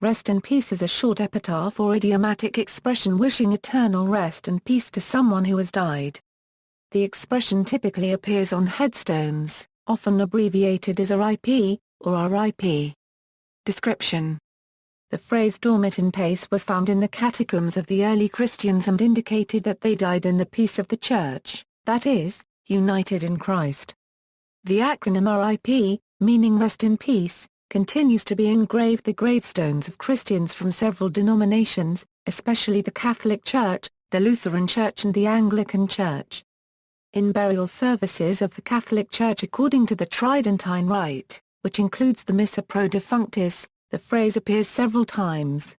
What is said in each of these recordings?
Rest in peace is a short epitaph or idiomatic expression wishing eternal rest and peace to someone who has died. The expression typically appears on headstones, often abbreviated as R.I.P. or R.I.P. Description: the phrase dormit in pace was found in the catacombs of the early Christians and indicated that they died in the peace of the Church, that is, united in Christ. The acronym R.I.P., meaning rest in peace, continues to be engraved the gravestones of Christians from several denominations, especially the Catholic Church, the Lutheran Church and the Anglican Church. In burial services of the Catholic Church according to the Tridentine Rite, which includes the Missa pro defunctis, the phrase appears several times.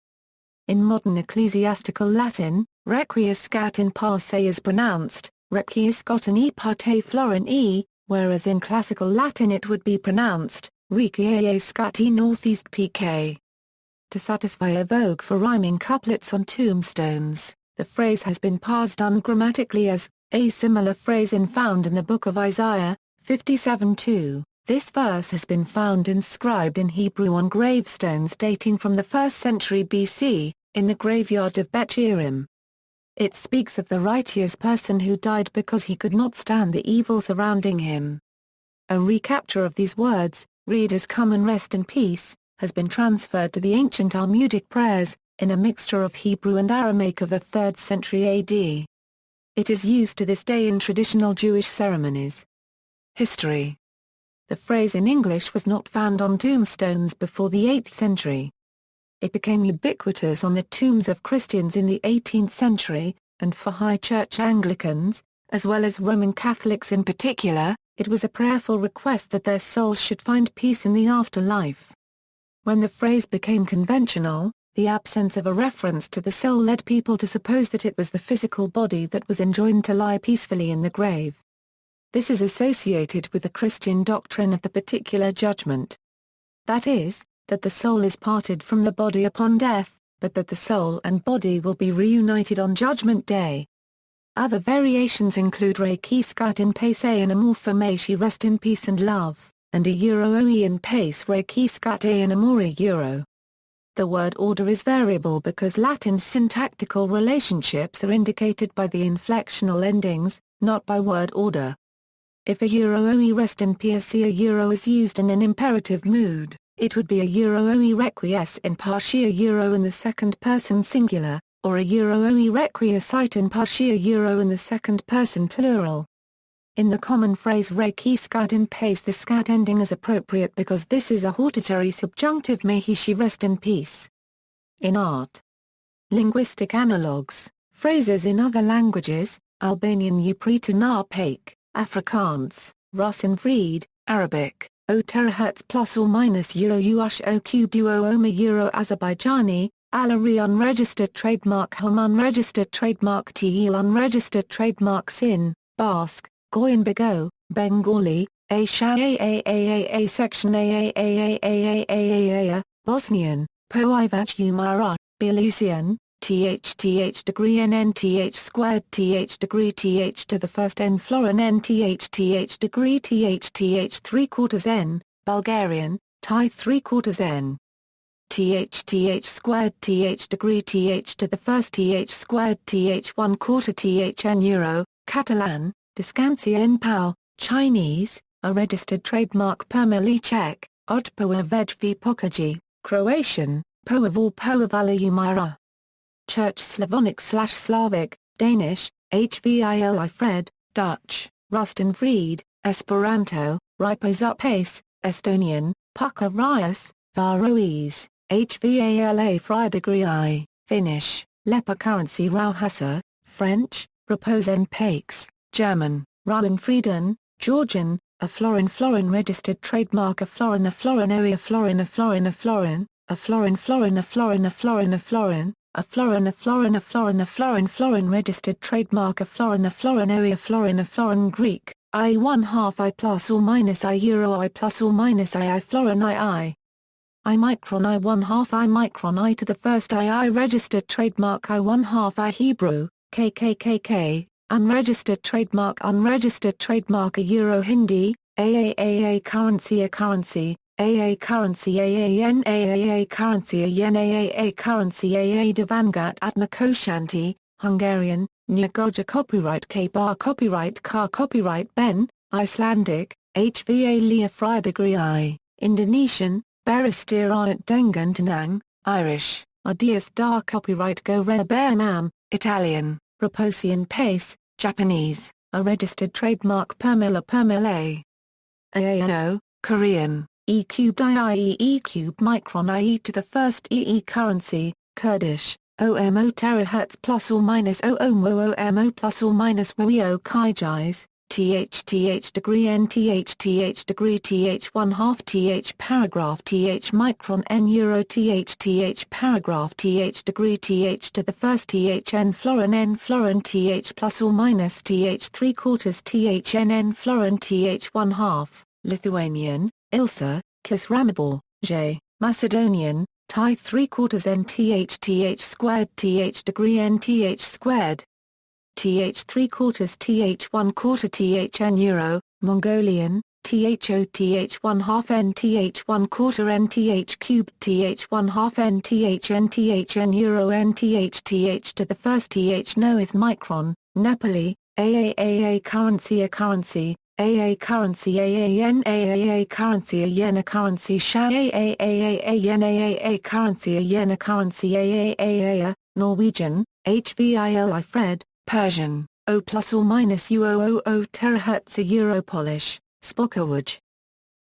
In modern ecclesiastical Latin, Requiescat in parce is pronounced, Requiescat in e parte florin e, whereas in classical Latin it would be pronounced, Requiescat e northeast pk. To satisfy a vogue for rhyming couplets on tombstones, the phrase has been parsed ungrammatically as, a similar phrase found in the Book of Isaiah, 57:2. This verse has been found inscribed in Hebrew on gravestones dating from the 1st century BC, in the graveyard of Bet Yerim. It speaks of the righteous person who died because he could not stand the evil surrounding him. A recapture of these words, "Read as come and rest in peace," has been transferred to the ancient Talmudic prayers, in a mixture of Hebrew and Aramaic of the 3rd century AD. It is used to this day in traditional Jewish ceremonies. History: the phrase in English was not found on tombstones before the 8th century. It became ubiquitous on the tombs of Christians in the 18th century, and for High Church Anglicans, as well as Roman Catholics in particular, it was a prayerful request that their souls should find peace in the afterlife. When the phrase became conventional, the absence of a reference to the soul led people to suppose that it was the physical body that was enjoined to lie peacefully in the grave. This is associated with the Christian doctrine of the particular judgment. That is, that the soul is parted from the body upon death, but that the soul and body will be reunited on Judgment Day. Other variations include Requiescat in pace in amor formae rest in peace and love, and a euro oe in pace Requiescat in amore euro. The word order is variable because Latin's syntactical relationships are indicated by the inflectional endings, not by word order. If a euro oe rest in peace a euro is used in an imperative mood, it would be a euro oe requies in partia euro in the second person singular, or a euro oe requiescite in partia euro in the second person plural. In the common phrase Requiescat in pace, the scat ending is appropriate because this is a hortatory subjunctive, may she rest in peace. In art. Linguistic analogues, phrases in other languages, Albanian upritan R.I.P, Afrikaans, Rus and Vried, Arabic, O terahertz plus or minus euro ush o cubed duo oma euro Azerbaijani, Alari unregistered trademark Hum unregistered trademark Til unregistered trademark Sin, Basque, Goyan Bigo, Bengali, A section A Bosnian, Poivac Umara, Belarusian, th degree nth squared th degree th to the first n florin nth degree th 3/4 n, Bulgarian, Thai 3/4 n. th squared th degree th to the first th squared th 1/4 th n Euro, Catalan, Descansia in Pau, Chinese, a registered trademark Permali Czech, Odpoa Vejvi Pokaji, Croatian, Poavor Poavala Umira. Church Slavonic/Slavic, Danish, Hvili Fred, Dutch, Rust and Vried, Esperanto, Ripos Pace, Estonian, Puka Rias, Faroese, Hvala Fridegree I, Finnish, Lepa currency Rauhasa, French, Repose en Paix, German, Rauenfrieden, Georgian, a florin registered trademark a florin oe a florin registered trademark a florin oe a florin Greek, I 1/2 I plus or minus I euro I plus or minus I florin I micron I 1/2 I micron I to the first I registered trademark I 1/2 I Hebrew, KKKK, unregistered trademark a euro Hindi, AAAA currency AA currency AAN AAA currency AN AAA currency AA Devangat Atmakoshanti, Hungarian, Nyagoja copyright K-bar copyright Car copyright Ben, Icelandic, HVA Lia Fry degree I, Indonesian, Beristir at Dengantenang, Irish, Adias Dar copyright Go Renabernam, Italian, Raposian Pace, Japanese, a registered trademark Permila Permile. AAO, Korean, E cubed IIE E cubed micron IE to the first EE currency, Kurdish, OMO terahertz plus or minus OMO plus or minus WEO Kaijais, TH degree NTH degree TH 1/2 TH paragraph TH micron N euro TH paragraph TH degree TH to the first TH N florin TH plus or minus TH 3/4 TH N florin TH 1/2, Lithuanian, Ilsa, Kis Ramabor, J, Macedonian, Thai 3/4 NTH squared TH degree NTH squared. TH 3/4 TH 1/4 TH N euro, Mongolian, THO TH 1/2 NTH 1/4 NTH cubed TH 1/2 NTH N euro NTH TH to the first TH noeth micron, Nepali, AAAA currency A currency, AA currency AAN AAA currency A yen A currency SHA AAAA yen AAA currency A yen A currency AAAA, Norwegian, HVILI Fred, Persian, O plus or minus UOOO terahertz a euro Polish, Spokowaj.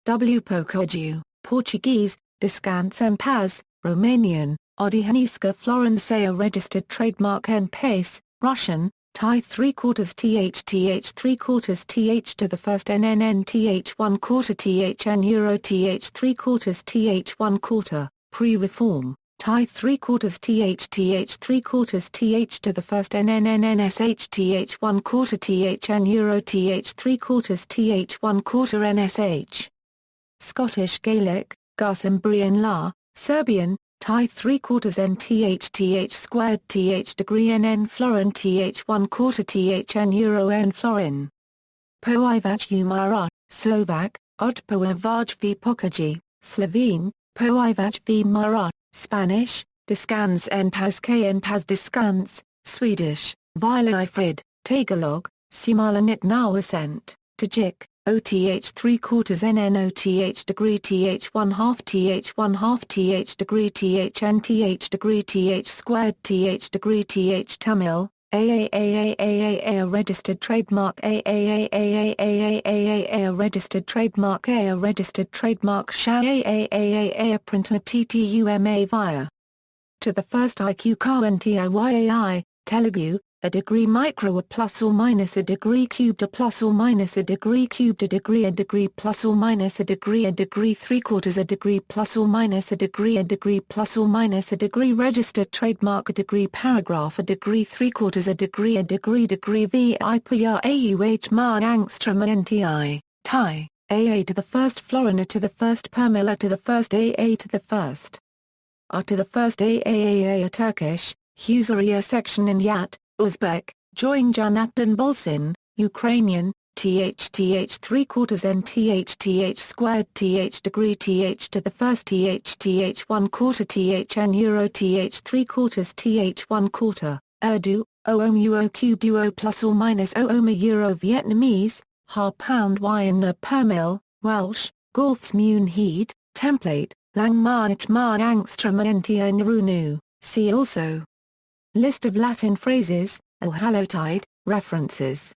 W Pokojju, Portuguese, Descanse en Paz, Romanian, Odihaniska Florence a registered trademark N Pace, Russian, Thai 3/4 TH 3/4 TH to the first NNN TH 1/4 TH N euro TH 3/4 TH 1/4, pre-reform. Thai 3/4 TH 3/4 TH to the first NNNNSH TH 1/4 TH N euro TH 3/4 TH 1/4 NSH. Scottish Gaelic, Garsembrian La, Serbian, Thai 3/4 NTH squared TH degree NN florin TH 1/4 TH N euro N florin. Poivaj Umara, Slovak, Odpoivaj v Pokaji, Slovene, Poivaj v Mara, Spanish, Descanse en Paz Descanse, Swedish, Vila Frid, Tagalog, Sumalanit Nawasent, Tajik, OTH 3/4 NNOTH degree TH 1/2 TH 1/2 TH degree TH NTH degree TH squared TH degree TH Tamil, AAAAAA a registered trademark AAAAAAA a registered trademark a registered trademark SHA AAAAA a printer TTUMA via. To the first IQ KNTIYAI, Telugu, a degree micro a plus or minus a degree cubed a plus or minus a degree cubed a degree plus or minus a degree 3/4 a degree plus or minus a degree plus or minus a degree registered trademark a degree paragraph a degree 3/4 a degree VIPR AUH Ma Angstrom NTI, Thai, AA to the first Florina to the first Permila to the first AA to the first R to the first AAAA a Turkish, Huzuriya section in Yat, Uzbek, Joinjanatdan Bolsin, Ukrainian, TH 3/4 NTH squared TH degree TH to the first TH 1/4 TH N euro TH 3/4 TH 1/4, Urdu, OMUO cubed UO plus or minus OOMA euro Vietnamese, Ha pound yn na permil, Welsh, Gorfs Mune Heed, Template, Lang March Ma Angstrom Ntia Nurunu, see also. List of Latin phrases, Al Hallowtide, references.